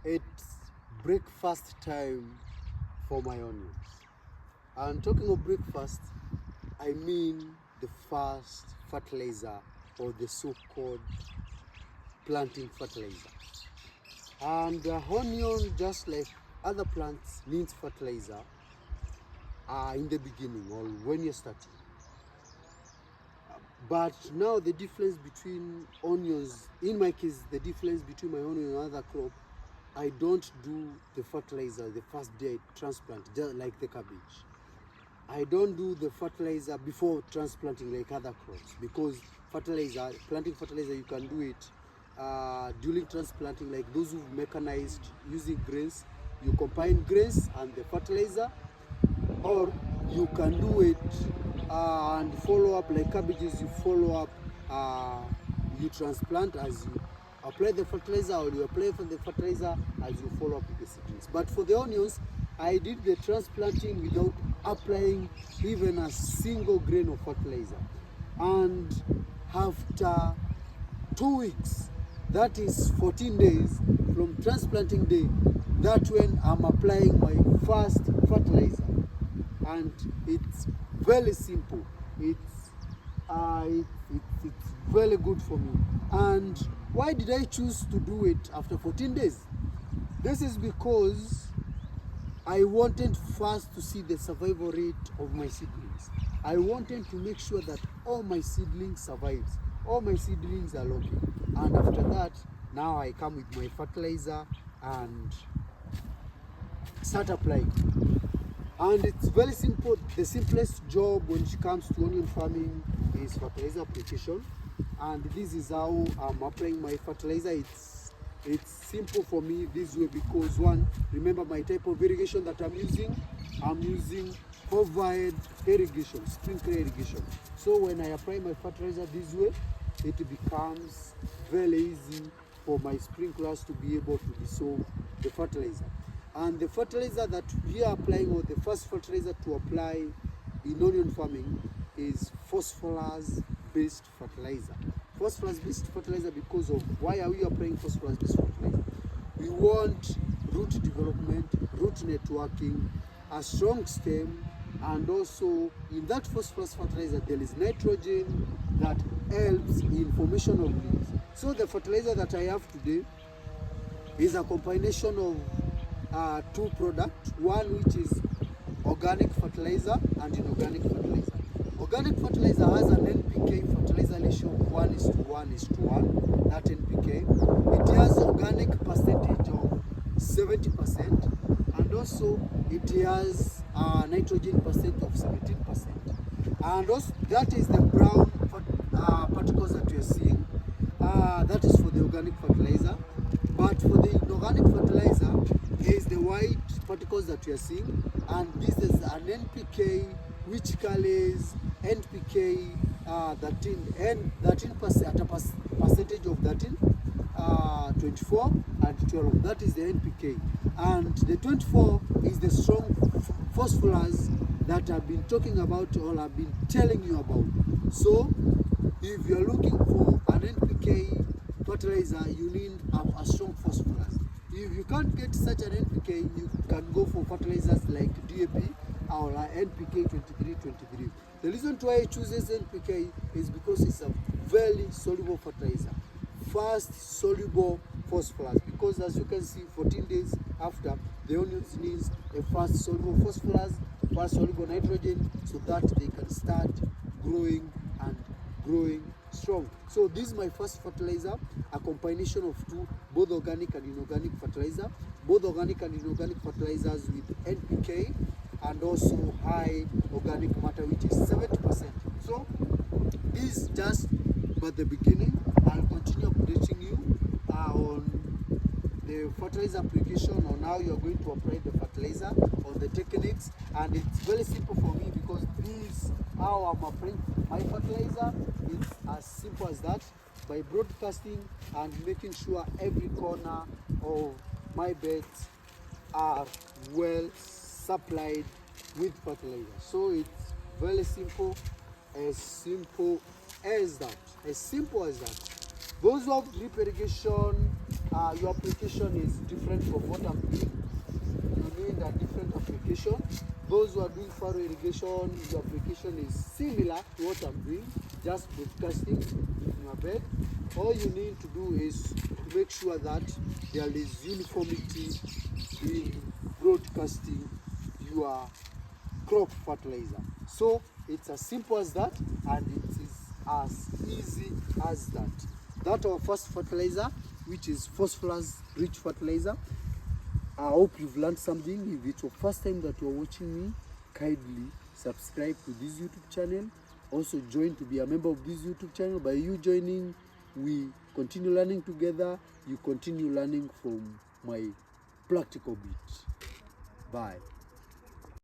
It's breakfast time for my onions. And talking of breakfast, I mean the first fertilizer, or the so-called planting fertilizer. And the onion, just like other plants, needs fertilizer in the beginning or when you're starting. But now the difference between onions, in my case, the difference between my onion and other crop, I don't do the fertilizer the first day I transplant, just like the cabbage. I don't do the fertilizer before transplanting like other crops, because planting fertilizer, you can do it during transplanting, like those who've mechanized using grains. You combine grains and the fertilizer, or you can do it and follow up like cabbages. You follow up, you transplant as you apply the fertilizer, or you apply for the fertilizer as you follow up with the seedlings. But for the onions, I did the transplanting without applying even a single grain of fertilizer. And after 2 weeks, that is 14 days from transplanting day, that's when I'm applying my first fertilizer. And it's very simple. It's very good for me. And why did I choose to do it after 14 days? This is because I wanted first to see the survival rate of my seedlings. I wanted to make sure that all my seedlings survives. All my seedlings are lucky. And after that, now I come with my fertilizer and start applying. And it's very simple. The simplest job when it comes to onion farming is fertilizer application. And this is how I'm applying my fertilizer. It's simple for me this way because, one, remember my type of irrigation that I'm using covered irrigation, sprinkler irrigation. So when I apply my fertilizer this way, it becomes very easy for my sprinklers to be able to dissolve the fertilizer. And the fertilizer that we are applying, or the first fertilizer to apply in onion farming, is phosphorus-based fertilizer. Phosphorus-based fertilizer, because of why are we applying phosphorus-based fertilizer? We want root development, root networking, a strong stem, and also in that phosphorus fertilizer there is nitrogen that helps in formation of leaves. So the fertilizer that I have today is a combination of two products, one which is organic fertilizer and inorganic fertilizer. Organic fertilizer has an NPK fertilizer ratio of 1:1:1, that NPK. It has organic percentage of 70%, and also it has nitrogen percent of 17%. And also that is the brown particles that we are seeing. That is for the organic fertilizer. But for the inorganic fertilizer is the white particles that we are seeing, and this is an NPK which carries NPK 13% at a percentage of 13, 24 and 12. That is the NPK, and the 24 is the strong phosphorus that I've been talking about, or I've been telling you about. So if you're looking for an NPK fertilizer, you need a strong phosphorus. If you can't get such an NPK, you can go for fertilizers like DAP or NPK 23:23. The reason why I choose this NPK is because it's a very soluble fertilizer, fast soluble phosphorus, because as you can see, 14 days after, the onions needs a fast soluble phosphorus, fast soluble nitrogen, so that they can start growing and growing strong. So this is my first fertilizer, a combination of two, both organic and inorganic fertilizer, both organic and inorganic fertilizers with NPK and also high organic matter, which is 70%. So this is just but the beginning. I'll continue updating you on the fertilizer application, on how you're going to apply the fertilizer, on the techniques. And it's very simple for me because this how I'm applying my fertilizer. It's as simple as that, by broadcasting and making sure every corner of my beds are well supplied with fertilizer. So it's very simple as that, as simple as that. Those who have drip irrigation your application is different from what I'm doing. You need a different application. Those who are doing furrow irrigation, your application is similar to what I'm doing, just broadcasting in your bed. All you need to do is to make sure that there is uniformity in broadcasting your crop fertilizer. So it's as simple as that, and it is as easy as that. That's our first fertilizer, which is phosphorus rich fertilizer. I hope you've learned something. If it's your first time that you're watching me, kindly subscribe to this YouTube channel. Also join to be a member of this YouTube channel. By you joining, we continue learning together. You continue learning from my practical bit. Bye.